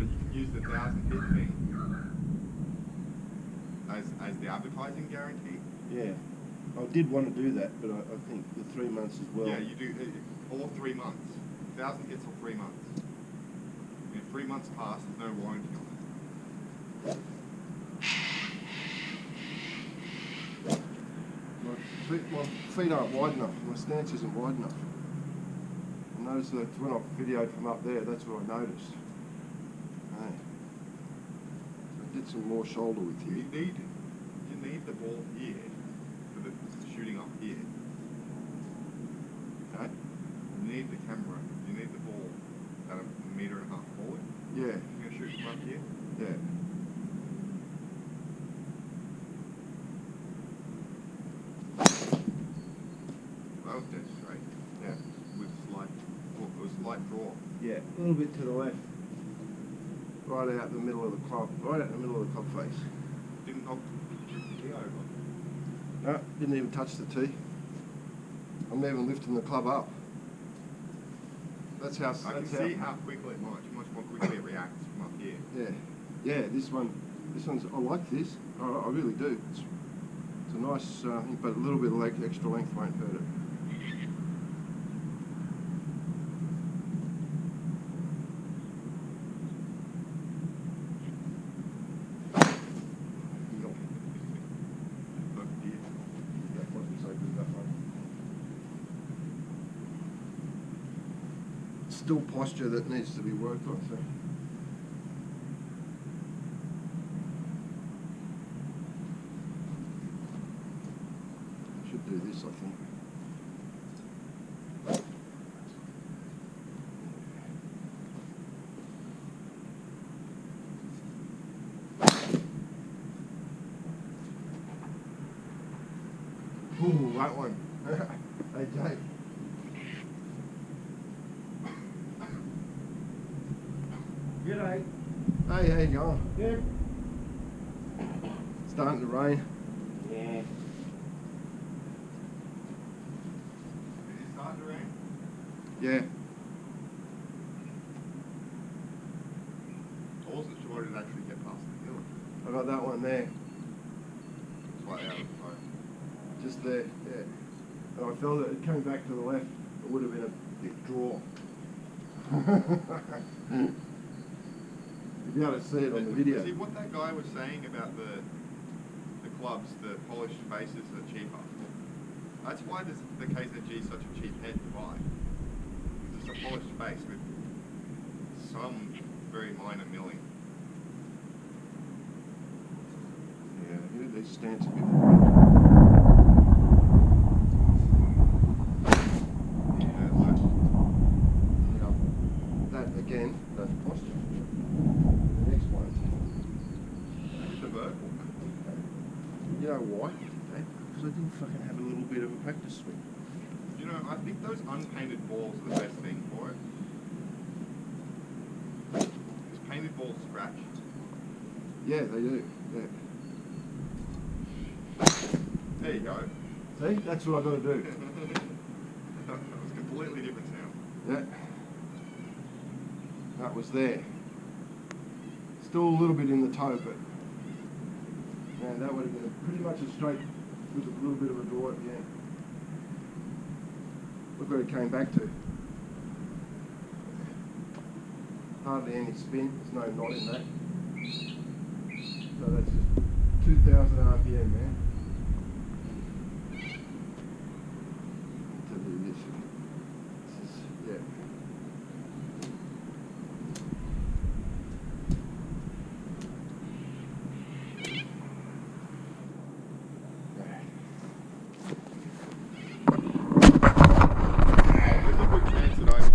but you can use the 1,000 hit thing as the advertising guarantee. Yeah, I did want to do that, but I think the 3 months as well. Yeah, you do all 3 months. 1,000 hits or 3 months. If 3 months pass, there's no warranty on it. My feet aren't wide enough. My stance isn't wide enough. I noticed that when I videoed from up there, that's what I noticed. Hey. So I did some more shoulder with you. You need the ball here for the shooting up here. Okay. You need the camera. You need the ball at 1.5 meters forward. Yeah. You're going to shoot from up here? Yeah. That was dead straight. Yeah. With slight draw. Yeah, a little bit to the left. Right out the middle of the club. Right out the middle of the club face. Didn't knock the tee over. No, didn't even touch the tee. I'm not even lifting the club up. That's how. I can see how quickly much more quickly it reacts from up here. Yeah, yeah. This one's. I like this. I really do. It's a nice thing, but a little bit of extra length won't hurt it. Still posture that needs to be worked on. So. I should do this, I think. Ooh, that one. Hey, Jake. G'day. Hey, how you going? Good. Starting to rain. Yeah. Is it starting to rain? Yeah. I wasn't sure it'd actually get past the hill. I got that one there. Slightly out of the phone. Just there, yeah. And I felt that it came back to the left. It would have been a big draw. You'll be able to see it on the video. See what that guy was saying about the clubs, the polished faces are cheaper. That's why the KZG is such a cheap head to buy. It's just a polished face with some very minor milling. Yeah, here they stance a bit. That again, that's posture. The next one. The vertical. You know why? Because I didn't fucking have a little bit of a practice swing. You know, I think those unpainted balls are the best thing for it. Because painted balls scratch. Yeah, they do. Yeah. There you go. See, that's what I got to do. That was a completely different sound. Yeah. That was there. Still a little bit in the toe, but man, that would have been pretty much a straight with a little bit of a draw at the end. Look where it came back to. Hardly any spin, there's no knot in that. So that's just 2,000 RPM, man.